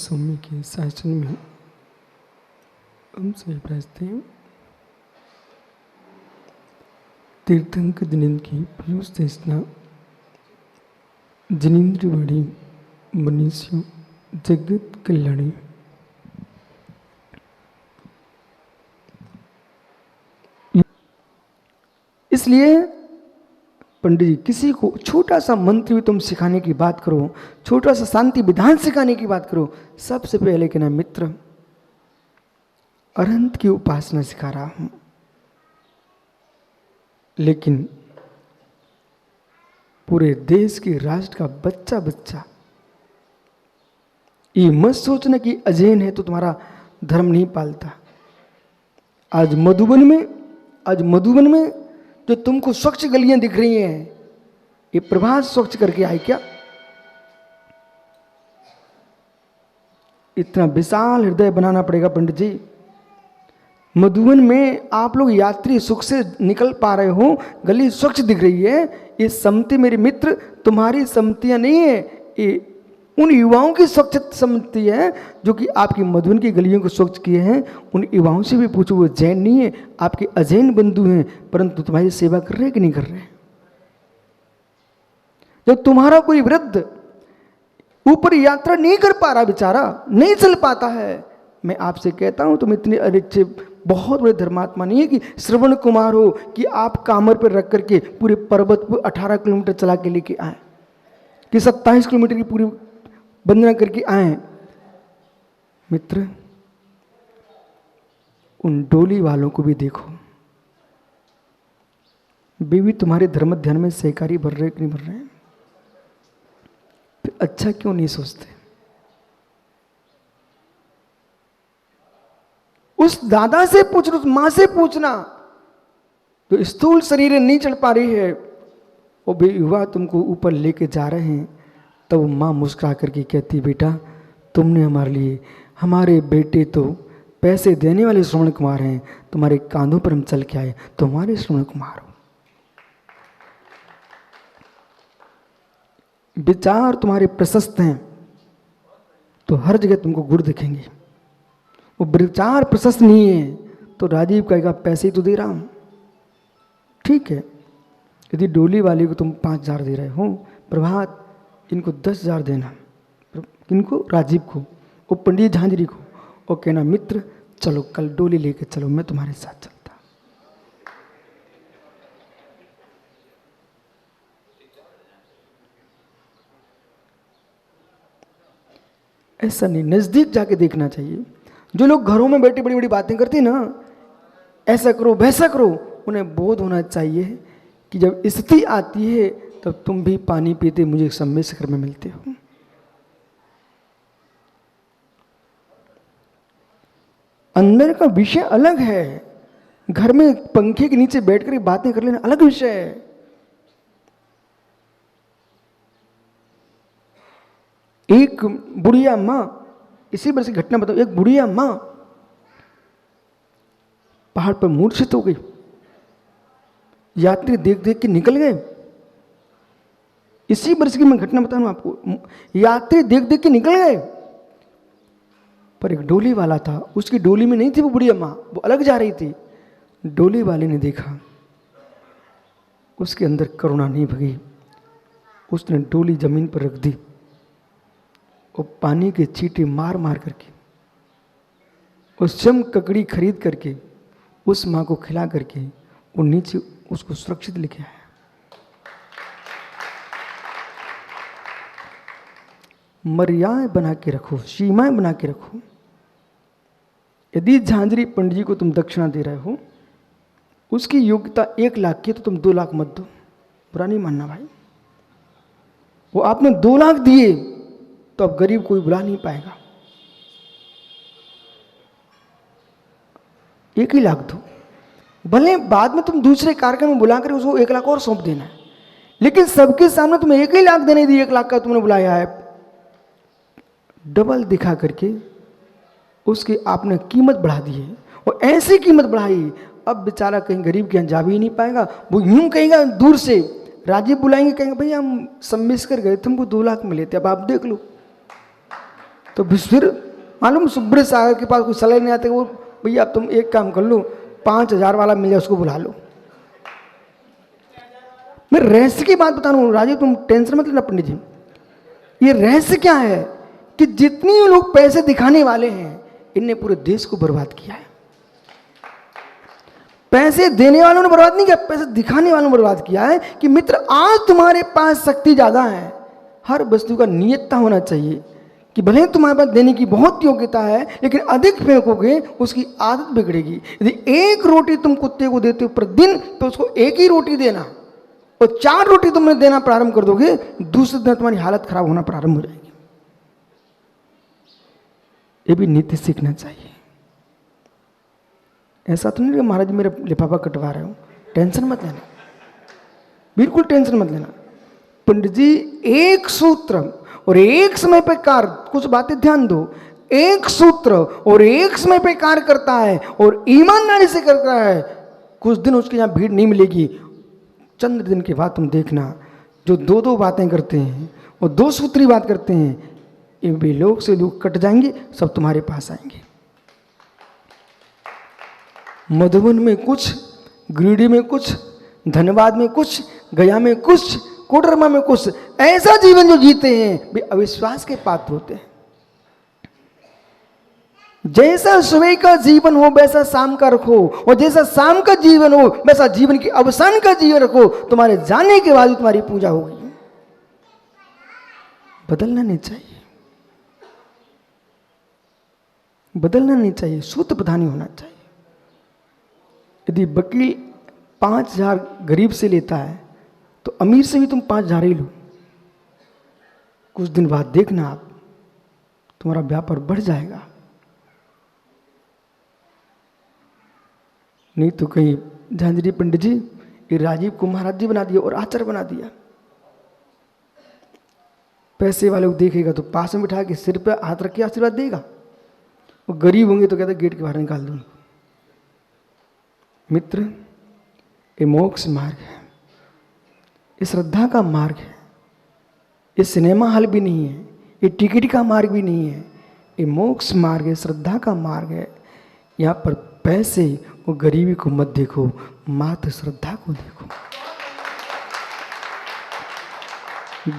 स्वामी के शासन में हम सभी प्रार्थते हैं। तीर्थंकर जिनेन्द्र की पीयूष देशना जिनेन्द्रवाणी मनीषियों जगत कल्याणी। इसलिए पंडित जी किसी को छोटा सा मंत्र भी तुम सिखाने की बात करो, छोटा सा शांति विधान सिखाने की बात करो, सबसे पहले कहना मित्र अनंत की उपासना सिखा रहा हूं। लेकिन पूरे देश के राष्ट्र का बच्चा बच्चा ये मत सोचना कि अजैन है तो तुम्हारा धर्म नहीं पालता। आज मधुबन में जो तुमको स्वच्छ गलियां दिख रही हैं, ये प्रभात स्वच्छ करके आए क्या? इतना विशाल हृदय बनाना पड़ेगा पंडित जी। मधुबन में आप लोग यात्री सुख से निकल पा रहे हो, गली स्वच्छ दिख रही है। ये सम्मति मेरे मित्र तुम्हारी सम्मतियां नहीं है, ये उन युवाओं की स्वच्छ सम्मति है जो कि आपकी मधुबन की गलियों को स्वच्छ किए हैं। उन युवाओं से भी पूछो, वो जैन नहीं है, आपके अजैन बंधु हैं, परंतु तुम्हारी सेवा कर रहे हैं कि नहीं कर रहे हैं? जब तुम्हारा कोई वृद्ध ऊपर यात्रा नहीं कर पा रहा, बेचारा नहीं चल पाता है, मैं आपसे कहता हूं तुम इतने अच्छे बहुत बड़े धर्मात्मा नहीं है कि श्रवण कुमार हो कि आप कामर पर रख करके पूरे पर्वत पर 18 किलोमीटर चला के लेके आए, कि 27 किलोमीटर की पूरी वंदना करके आए। मित्र उन डोली वालों को भी देखो, वे भी तुम्हारे धर्म ध्यान में सहकारी भर रहे कि नहीं भर रहे हैं? फिर अच्छा क्यों नहीं सोचते? उस दादा से पूछना, उस मां से पूछना जो स्थूल शरीर नहीं चढ़ पा रही है, वो भी युवा तुमको ऊपर लेके जा रहे हैं। तब माँ मुस्कुरा करके कहती, बेटा तुमने हमारे लिए, हमारे बेटे तो पैसे देने वाले श्रवण कुमार हैं, तुम्हारे कांधों पर हम चल के आए, तुम्हारे श्रवण कुमार हो। विचार तुम्हारे प्रशस्त हैं तो हर जगह तुमको गुण दिखेंगे। वो विचार प्रशस्त नहीं है तो राजीव कहेगा पैसे तो दे रहा हूं, ठीक है। यदि डोली वाले को तुम 5,000 दे रहे हो, प्रभात इनको 10,000 देना, किनको? राजीव को, वो पंडित झांझरी को, और कहना मित्र चलो कल डोली लेके चलो, मैं तुम्हारे साथ चलता। ऐसा नहीं, नजदीक जाके देखना चाहिए। जो लोग घरों में बैठे बड़ी बड़ी बातें करते हैं ना, ऐसा करो वैसा करो, उन्हें बोध होना चाहिए कि जब स्थिति आती है तब तुम भी पानी पीते मुझे सम्मेद शिखर में मिलते हो। अंदर का विषय अलग है, घर में पंखे के नीचे बैठकर बातें कर लेना अलग विषय है। एक बुढ़िया माँ, इसी वर्ष की घटना बताओ, एक बुढ़िया माँ पहाड़ पर मूर्छित हो गई, यात्री देख देख के निकल गए। इसी वर्ष की मैं घटना बता रहा हूं आपको, यात्री देख देख के निकल गए, पर एक डोली वाला था, उसकी डोली में नहीं थी वो बुढ़िया माँ, वो अलग जा रही थी। डोली वाले ने देखा, उसके अंदर करुणा नहीं भगी, उसने डोली जमीन पर रख दी और पानी के छींटे मार मार करके उस चम ककड़ी खरीद करके उस माँ को खिला करके वो नीचे उसको सुरक्षित लेके आया। मर्यादाएं बना के रखो, सीमाएं बना के रखो। यदि झांझरी पंडित जी को तुम दक्षिणा दे रहे हो, उसकी योग्यता 1 लाख की, तो तुम 2 लाख मत दो, बुरा नहीं मानना भाई। वो आपने 2 लाख दिए तो अब गरीब कोई बुला नहीं पाएगा। 1 ही लाख दो, भले बाद में तुम दूसरे कार्यक्रम में बुलाकर उसको 1 लाख और सौंप देना है, लेकिन सबके सामने तुम्हें 1 ही लाख देने दी, 1 लाख का तुमने बुलाया है, डबल दिखा करके उसकी आपने कीमत बढ़ा दी है। और ऐसी कीमत बढ़ाई, अब बेचारा कहीं गरीब के यहाँ जा भी नहीं पाएगा। वो यूं कहेगा दूर से, राजीव बुलाएंगे, कहेंगे भैया हम सम्मिस कर गए थे, हमको 2 लाख मिले थे, अब आप देख लो। तो फिर मालूम सुब्रत सागर के पास कोई सलाह नहीं आते, वो भैया अब तुम एक काम कर लो, 5,000 वाला मिल जाए उसको बुला लो। मैं रहस्य की बात बता रहा हूँ राजीव, तुम टेंशन मत लेना पंडित जी। ये रहस्य क्या है कि जितने लोग पैसे दिखाने वाले हैं इनने पूरे देश को बर्बाद किया है। पैसे देने वालों ने बर्बाद नहीं किया, पैसे दिखाने वालों ने बर्बाद किया है कि मित्र आज तुम्हारे पास शक्ति ज्यादा है। हर वस्तु का नियतता होना चाहिए कि भले तुम्हारे पास देने की बहुत योग्यता है लेकिन अधिक फेंकोगे उसकी आदत बिगड़ेगी। यदि एक रोटी तुम कुत्ते को देते हो प्रतिदिन तो उसको एक ही रोटी देना, और 4 रोटी तुमने देना प्रारंभ कर दोगे, दूसरे दिन तुम्हारी हालत खराब होना प्रारंभ हो जाएगी। ये भी नीति सीखना चाहिए। ऐसा तो नहीं कि महाराज मेरा लिफाफा कटवा रहे हो, टेंशन मत लेना, बिल्कुल टेंशन मत लेना। पंडित जी एक सूत्र और एक समय पे कार्य, कुछ बातें ध्यान दो, एक सूत्र और एक समय पे कार्य करता है और ईमानदारी से करता है, कुछ दिन उसके यहाँ भीड़ नहीं मिलेगी। चंद दिन के बाद तुम देखना जो 2-2 बातें करते हैं और 2 सूत्री बात करते हैं, ये भी लोग से लोग कट जाएंगे, सब तुम्हारे पास आएंगे। मधुबन में कुछ, गिरिडीह में कुछ, धनबाद में कुछ, गया में कुछ, कोडरमा में कुछ, ऐसा जीवन जो जीते हैं वे अविश्वास के पात्र होते हैं। जैसा सुबह का जीवन हो वैसा शाम का रखो, और जैसा शाम का जीवन हो वैसा जीवन के अवसान का जीवन रखो, तुम्हारे जाने के बाद तुम्हारी पूजा होगी। बदलना नहीं चाहिए, बदलना नहीं चाहिए, सूत्र प्रधानी होना चाहिए। यदि वकील 5,000 गरीब से लेता है तो अमीर से भी तुम 5,000 ही लो, कुछ दिन बाद देखना आप तुम्हारा व्यापार बढ़ जाएगा। नहीं तो कहीं झांझरी पंडित जी ये राजीव को महाराज जी बना दिया और आचार्य बना दिया। पैसे वाले को देखेगा तो पास में बिठा के सिर पे हाथ रख के आशीर्वाद देगा, वो गरीब होंगे तो कहते गेट के बाहर निकाल दूंगा। मित्र ये मोक्ष मार्ग है, ये श्रद्धा का मार्ग है, ये सिनेमा हॉल भी नहीं है, ये टिकट का मार्ग भी नहीं है, ये मोक्ष मार्ग है, श्रद्धा का मार्ग है। यहाँ पर पैसे और गरीबी को मत देखो, मात्र श्रद्धा को देखो।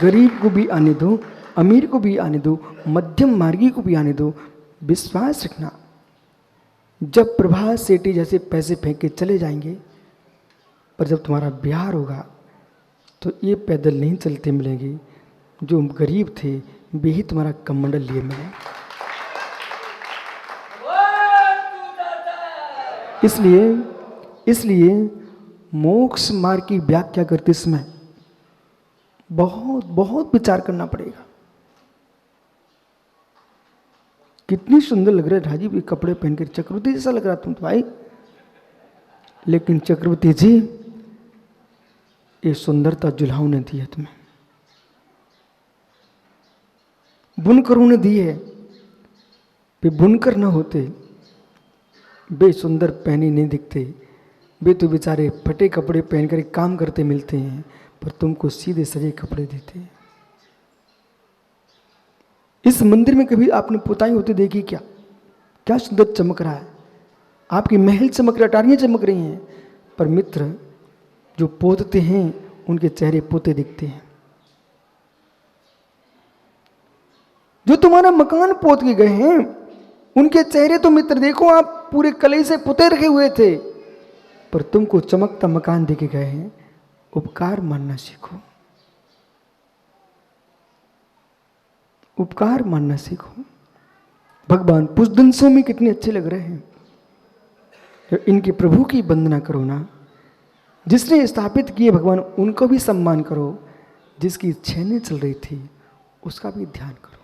गरीब को भी आने दो, अमीर को भी आने दो, मध्यम मार्गी को भी आने दो। विश्वास रखना, जब प्रभात सेठी जैसे पैसे फेंक के चले जाएंगे, पर जब तुम्हारा ब्याह होगा तो ये पैदल नहीं चलते मिलेंगे, जो गरीब थे वे ही तुम्हारा कमंडल लिए मिलेंगे। इसलिए मोक्ष मार्ग की व्याख्या करते समय बहुत बहुत विचार करना पड़ेगा। कितनी सुंदर लग रहा है राजीव ये कपड़े पहनकर, चक्रवर्ती जैसा लग रहा तुम तो भाई। लेकिन चक्रवर्ती जी ये सुंदरता जुल्हाओं ने दी है तुम्हें, बुनकरों ने दी है। वे बुनकर न होते वे सुंदर पहने नहीं दिखते, वे तो बेचारे फटे कपड़े पहनकर काम करते मिलते हैं, पर तुमको सीधे सजे कपड़े देते हैं। इस मंदिर में कभी आपने पुताई होते देखी क्या? क्या सुंदर चमक रहा है, आपकी महल चमक रहा, अटारियां चमक रही हैं, पर मित्र जो पोतते हैं उनके चेहरे पोते दिखते हैं। जो तुम्हारा मकान पोत के गए हैं उनके चेहरे तो मित्र देखो आप पूरे कलई से पुते रखे हुए थे, पर तुमको चमकता मकान देके गए हैं। उपकार मानना सीखो, उपकार मानना सीखो। भगवान पुष्पदंशों में कितने अच्छे लग रहे हैं। तो इनके प्रभु की वंदना करो ना, जिसने स्थापित किए भगवान उनको भी सम्मान करो, जिसकी छेने चल रही थी उसका भी ध्यान करो।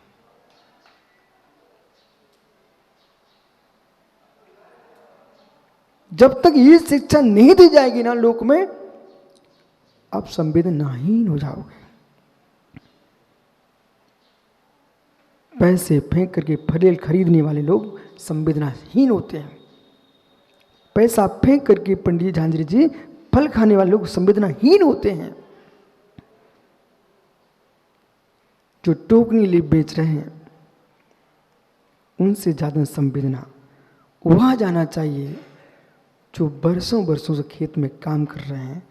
जब तक ये शिक्षा नहीं दी जाएगी ना लोक में, आप संवेदनाहीन हो जाओगे। पैसे फेंक करके फल खरीदने वाले लोग संवेदनाहीन होते हैं। पैसा फेंक करके पंडित झांझरी जी फल खाने वाले लोग संवेदनाहीन होते हैं। जो टोकनी लिए बेच रहे हैं उनसे ज़्यादा संवेदना वहाँ जाना चाहिए जो बरसों बरसों से खेत में काम कर रहे हैं,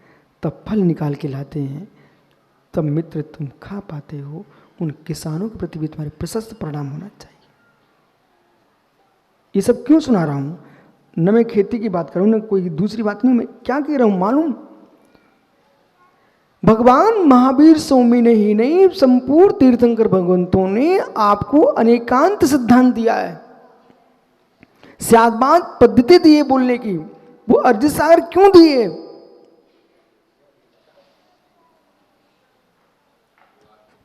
तब फल निकाल के लाते हैं, तब मित्र तुम खा पाते हो। उन किसानों के प्रति भी तुम्हारे प्रशस्त प्रणाम होना चाहिए। ये सब क्यों सुना रहा हूँ? न मैं खेती की बात करूँ, न कोई दूसरी बात नहीं, मैं क्या कह रहा हूँ मालूम? भगवान महावीर स्वामी ने ही नहीं, संपूर्ण तीर्थंकर भगवंतों ने आपको अनेकांत सिद्धांत दिया है, स्यादबाद पद्धति दी है बोलने की। वो अरजी सागर क्यों दिए?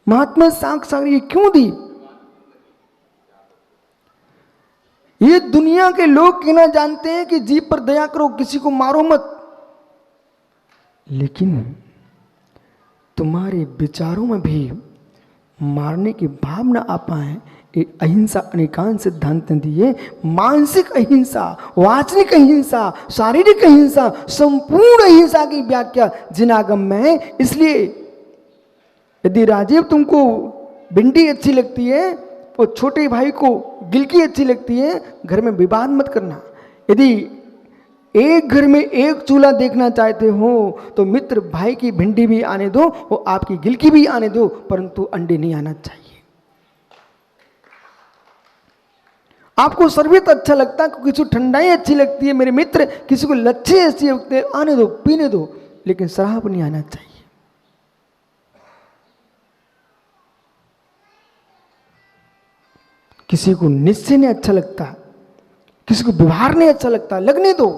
महात्मा सागर ये क्यों दी? ये दुनिया के लोग कहना जानते हैं कि जीव पर दया करो, किसी को मारो मत, लेकिन तुम्हारे विचारों में भी मारने की भावना आ पाए, एक अहिंसा अनेकांत सिद्धांत दिए। मानसिक अहिंसा, वाचनिक अहिंसा, शारीरिक अहिंसा, संपूर्ण अहिंसा की व्याख्या जिनागम में है। इसलिए यदि राजीव तुमको भिंडी अच्छी लगती है और छोटे भाई को गिलकी अच्छी लगती है, घर में विवाद मत करना। यदि एक घर में एक चूल्हा देखना चाहते हो तो मित्र भाई की भिंडी भी आने दो और आपकी गिलकी भी आने दो, परंतु अंडे नहीं आना चाहिए। आपको शरबत अच्छा लगता है, किसी को ठंडाई अच्छी लगती है मेरे मित्र, किसी को लच्छी अच्छी लगती है, आने दो, पीने दो, लेकिन शराब नहीं आना चाहिए। किसी को निश्चय नहीं अच्छा लगता, किसी को व्यवहार नहीं अच्छा लगता, लगने दो,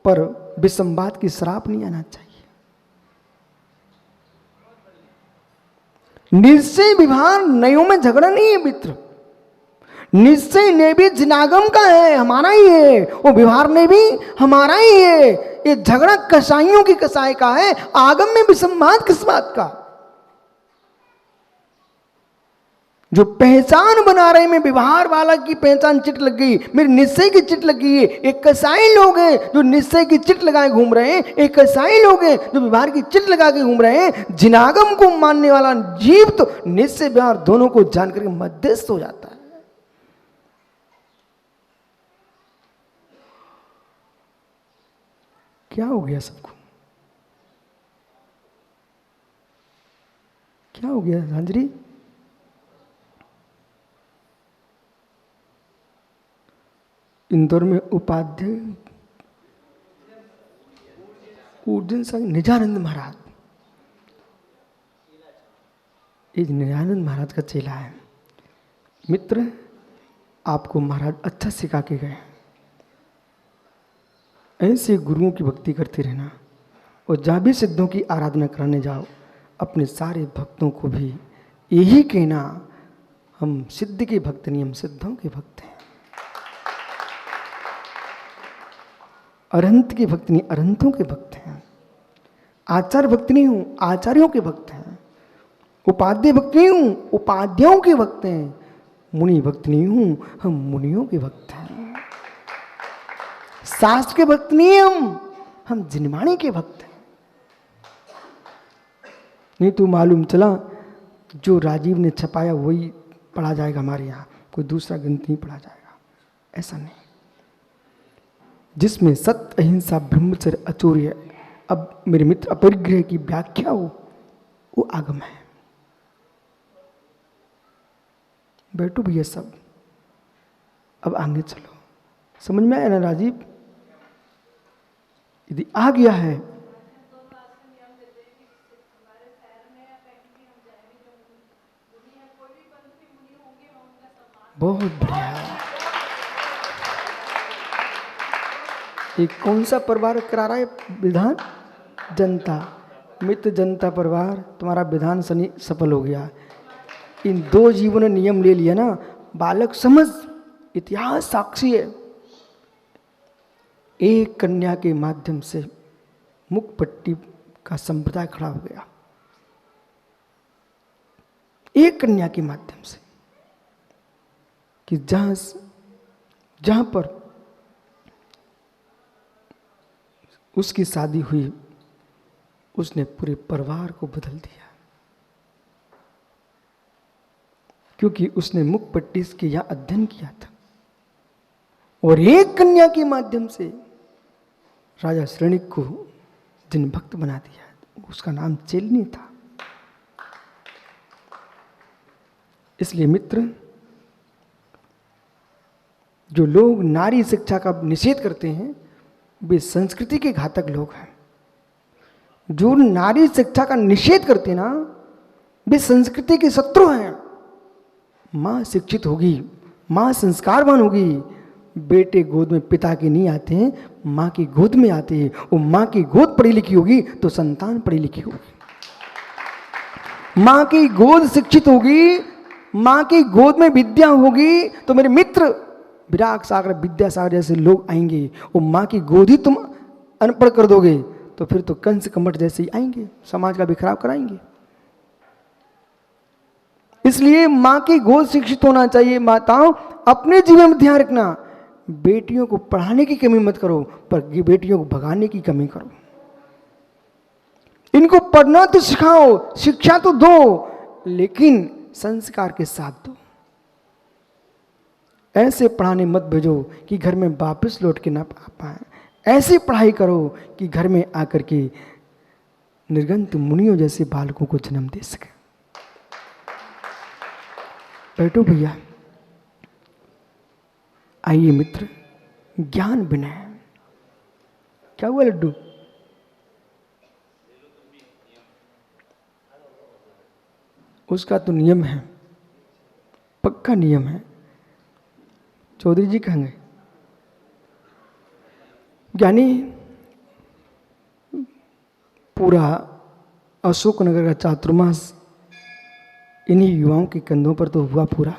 पर विसंवाद की शराब नहीं आना चाहिए। निश्चय व्यवहार नयों में झगड़ा नहीं है मित्र। निश्चय ने भी जिनागम का है, हमारा ही है, वो व्यवहार ने भी हमारा ही है। ये झगड़ा कसाईयों की कसाई का है, आगम में विसंवाद किस बात का? जो पहचान बना रहे में व्यवहार वाला की पहचान चिट लग गई, मेरी निश्चय की चिट लग गई है। एक कसाई लोग हैं जो निश्चय की चिट लगाए घूम रहे हैं, एक कसाई लोग हैं जो व्यवहार की चिट लगा के घूम रहे हैं। जिनागम को मानने वाला जीव तो निश्चय व्यवहार दोनों को जानकर के मध्यस्थ हो जाता है। क्या हो गया सबको? क्या हो गया हाजरी? इंदौर में उपाध्याय ऊर्जन संघ निजानंद महाराज, ये निजानंद महाराज का चेला है। मित्र आपको महाराज अच्छा सिखा के गए, ऐसे गुरुओं की भक्ति करते रहना। और जहाँ भी सिद्धों की आराधना कराने जाओ, अपने सारे भक्तों को भी यही कहना, हम सिद्ध के भक्त नहीं, हम सिद्धों के भक्त हैं। अरंत के भक्त नहीं, अरंतों के भक्त हैं। आचार्य भक्त नहीं हूँ, आचार्यों के भक्त हैं। उपाध्याय भक्त नहीं हूँ, उपाध्यायों के भक्त हैं। मुनि भक्त नहीं हूँ, हम मुनियों के भक्त हैं। शास्त्र के भक्त नहीं हैं हम जिनवाणी के भक्त हैं। नहीं तो मालूम चला जो राजीव ने छपाया वही पढ़ा जाएगा हमारे यहाँ, कोई दूसरा ग्रंथ नहीं पढ़ा जाएगा, ऐसा नहीं। जिसमें सत्य अहिंसा ब्रह्मचर्य अचौर्य, अब मेरे मित्र अपरिग्रह की व्याख्या हो, वो आगम है। बैठो भैया सब, अब आगे चलो। समझ में आया ना राजीव? यदि आ गया है बहुत बढ़िया। एक कौन सा परिवार करा रहा है विधान? जनता मित्र जनता परिवार, तुम्हारा विधान सफल हो गया। इन दो जीवों ने नियम ले लिया ना, बालक समझ, इतिहास साक्षी है। एक कन्या के माध्यम से मुखपट्टी का संप्रदाय खड़ा हो गया, एक कन्या के माध्यम से, कि जहां पर उसकी शादी हुई, उसने पूरे परिवार को बदल दिया। क्योंकि उसने मुख पट्टी के यहाँ अध्ययन किया था और एक कन्या के माध्यम से राजा श्रेणिक को जिन भक्त बना दिया उसका नाम चेलनी था। इसलिए मित्र, जो लोग नारी शिक्षा का निषेध करते हैं वे संस्कृति के घातक लोग हैं। जो नारी शिक्षा का निषेध करते हैं ना, वे संस्कृति के शत्रु हैं। माँ शिक्षित होगी, माँ संस्कारवान होगी, बेटे गोद में पिता के नहीं आते हैं, माँ की गोद में आते हैं। वो माँ की गोद पढ़ी लिखी होगी तो संतान पढ़ी लिखी होगी। माँ की गोद शिक्षित होगी, माँ की गोद में विद्या होगी तो मेरे मित्र विराग सागर विद्यासागर जैसे लोग आएंगे। वो माँ की गोद ही तुम अनपढ़ कर दोगे तो फिर तो कंस कमठ जैसे ही आएंगे, समाज का भी खराब कराएंगे। इसलिए माँ की गोद शिक्षित होना चाहिए। माताओं, अपने जीवन में ध्यान रखना, बेटियों को पढ़ाने की कमी मत करो, पर बेटियों को भगाने की कमी करो। इनको पढ़ना तो सिखाओ, शिक्षा तो दो, लेकिन संस्कार के साथ दो। ऐसे पढ़ाने मत भेजो कि घर में वापस लौट के ना आ पाए। ऐसी पढ़ाई करो कि घर में आकर के निर्गंत मुनियों जैसे बालकों को जन्म दे सके। बैठो भैया, आइए मित्र, ज्ञान विनय। क्या हुआ लड्डू? उसका तो नियम है, पक्का नियम है। चौधरी जी कहाँ गए? ज्ञानी, पूरा अशोकनगर का चातुर्मास इन्हीं युवाओं के कंधों पर तो हुआ पूरा।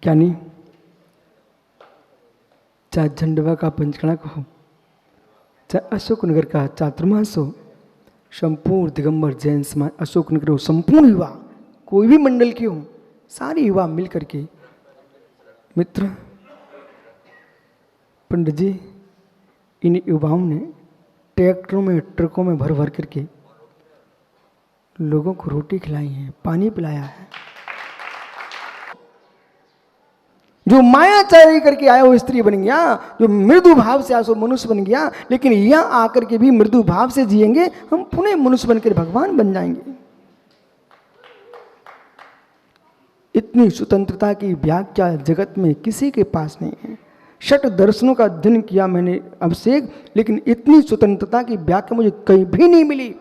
ज्ञानी, चाहे झंडवा का पंचकणक हो, चाहे अशोकनगर का चातुर्मास हो, संपूर्ण दिगंबर जैन समाज अशोकनगर हो, संपूर्ण युवा कोई भी मंडल के हो, सारे युवा मिल करके मित्र, पंडित जी इन युवाओं ने ट्रैक्टरों में ट्रकों में भर भर करके लोगों को रोटी खिलाई है, पानी पिलाया है। जो मायाचारी करके आया वो स्त्री बन गया, जो मृदु भाव से आया वो मनुष्य बन गया। लेकिन यहाँ आकर के भी मृदु भाव से जिएंगे, हम पुनः मनुष्य बनकर भगवान बन जाएंगे। इतनी स्वतंत्रता की व्याख्या जगत में किसी के पास नहीं है। 6 दर्शनों का अध्ययन किया मैंने अभिषेक, लेकिन इतनी स्वतंत्रता की व्याख्या मुझे कहीं भी नहीं मिली।